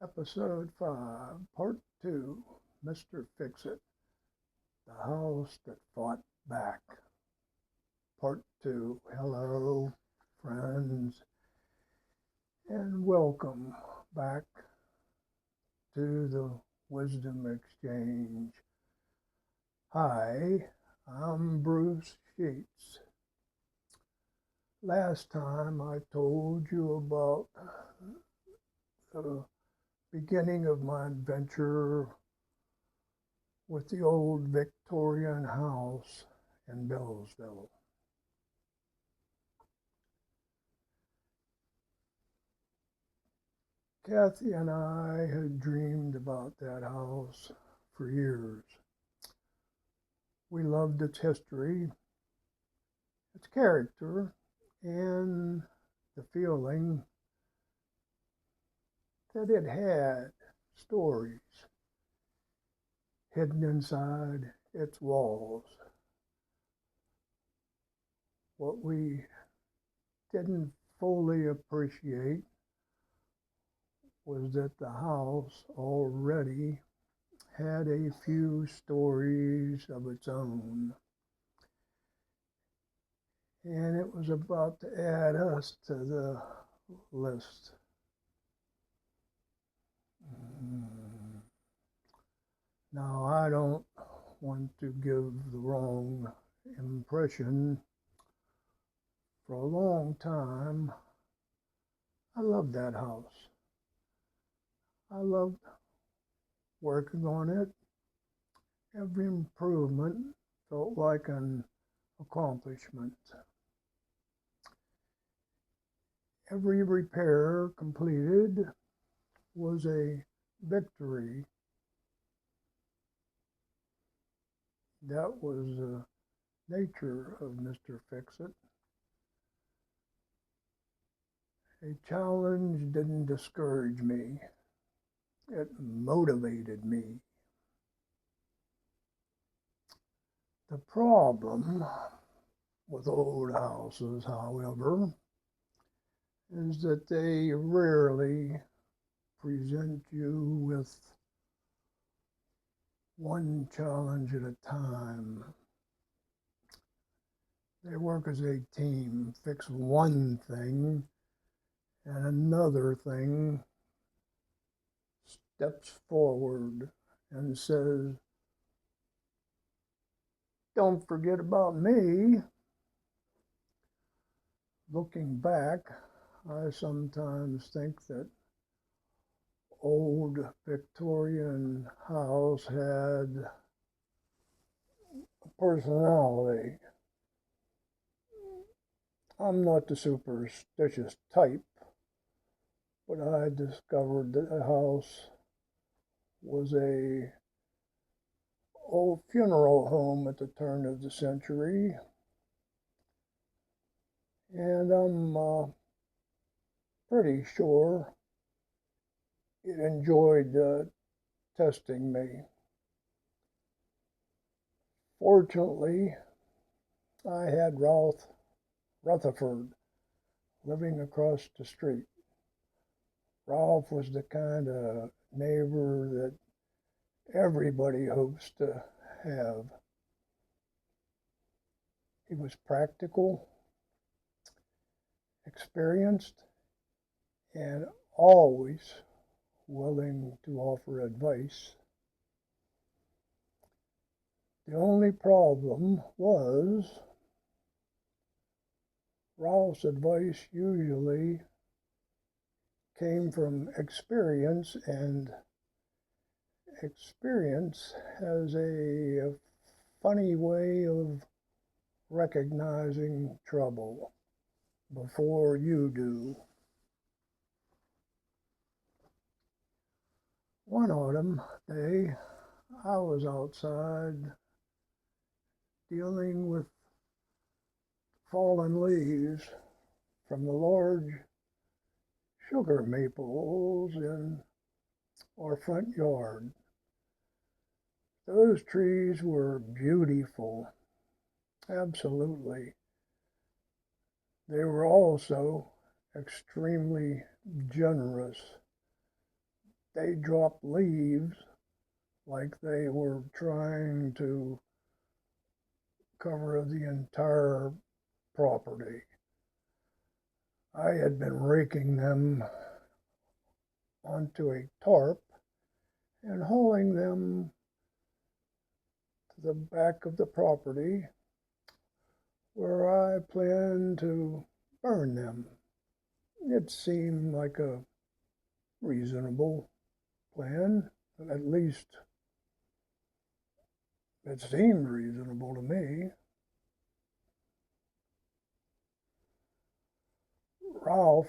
Episode 5, Part 2, Mr. Fixit, the house that fought back. Part 2, hello, friends, and welcome back to the Wisdom Exchange. Hi, I'm Bruce Sheets. Last time I told you about the beginning of my adventure with the old Victorian house in Bellsville. Kathy and I had dreamed about that house for years. We loved its history, its character, and the feeling that it had stories hidden inside its walls. What we didn't fully appreciate was that the house already had a few stories of its own, and it was about to add us to the list. Now, I don't want to give the wrong impression. For a long time, I loved that house. I loved working on it. Every improvement felt like an accomplishment. Every repair completed was a victory. That was the nature of Mr. Fixit. A challenge didn't discourage me. It motivated me. The problem with old houses, however, is that they rarely present you with one challenge at a time. They work as a team, fix one thing, and another thing steps forward and says, "Don't forget about me." Looking back, I sometimes think that old Victorian house had a personality. I'm not the superstitious type, but I discovered that the house was a old funeral home at the turn of the century, and I'm pretty sure it enjoyed testing me. Fortunately, I had Ralph Rutherford living across the street. Ralph was the kind of neighbor that everybody hopes to have. He was practical, experienced, and always willing to offer advice. The only problem was Ralph's advice usually came from experience, and experience has a funny way of recognizing trouble before you do. One autumn day, I was outside dealing with fallen leaves from the large sugar maples in our front yard. Those trees were beautiful, absolutely. They were also extremely generous. they dropped leaves like they were trying to cover the entire property. I had been raking them onto a tarp and hauling them to the back of the property where I planned to burn them. It seemed like a reasonable plan, at least it seemed reasonable to me. Ralph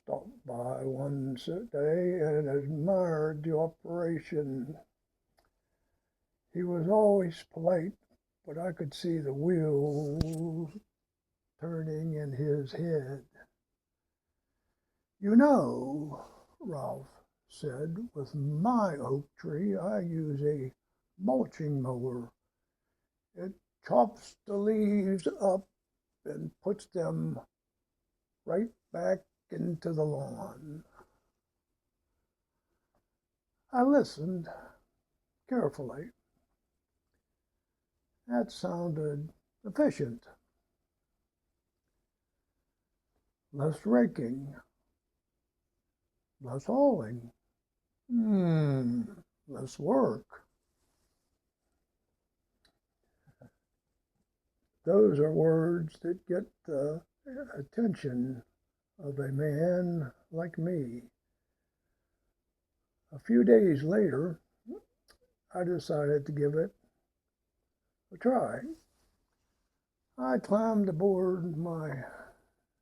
stopped by one day and admired the operation. He was always polite, but I could see the wheels turning in his head. You know, Ralph said, with my oak tree, I use a mulching mower. It chops the leaves up and puts them right back into the lawn. I listened carefully. That sounded efficient. Less raking, less hauling, less work. Those are words that get the attention of a man like me. A few days later, I decided to give it a try. I climbed aboard my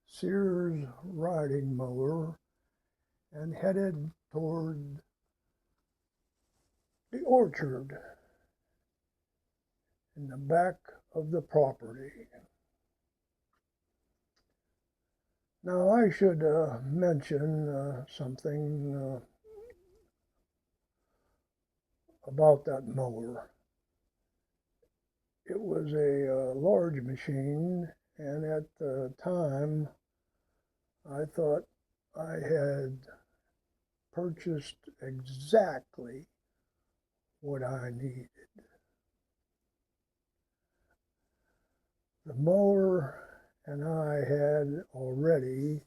Sears riding mower and headed toward the orchard in the back of the property. Now, I should mention something about that mower. It was a large machine, and at the time, I thought I had purchased exactly what I needed. The mower and I had already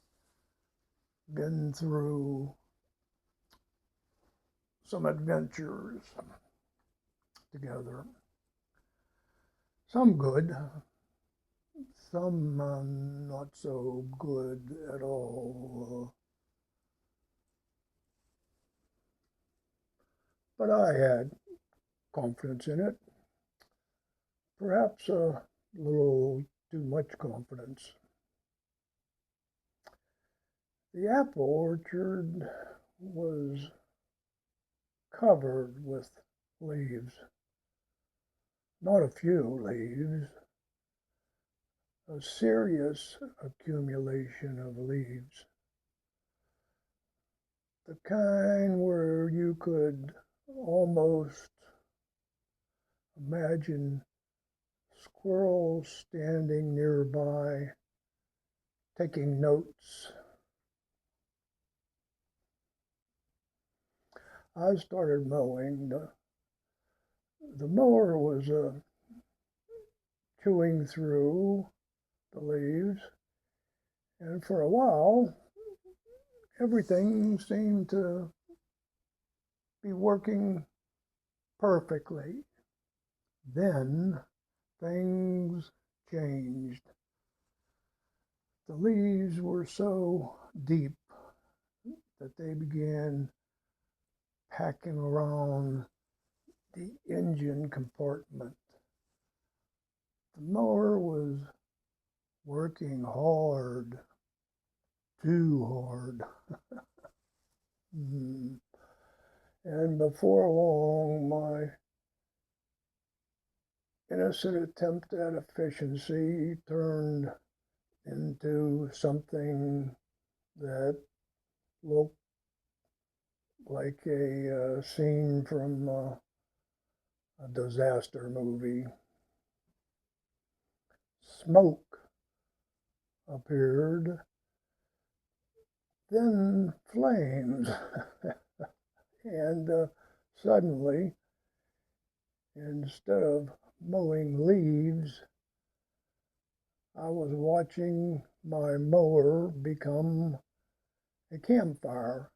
been through some adventures together. Some good, some not so good at all. But I had confidence in it, perhaps a little too much confidence. The apple orchard was covered with leaves. Not a few leaves, a serious accumulation of leaves. The kind where you could almost imagine squirrels standing nearby taking notes. I started mowing. The mower was chewing through the leaves, and for a while, everything seemed to be working perfectly. Then things changed. The leaves were so deep that they began packing around the engine compartment. The mower was working hard, too hard. And before long, my innocent attempt at efficiency turned into something that looked like a scene from a disaster movie. Smoke appeared, then flames. suddenly, instead of mowing leaves, I was watching my mower become a campfire.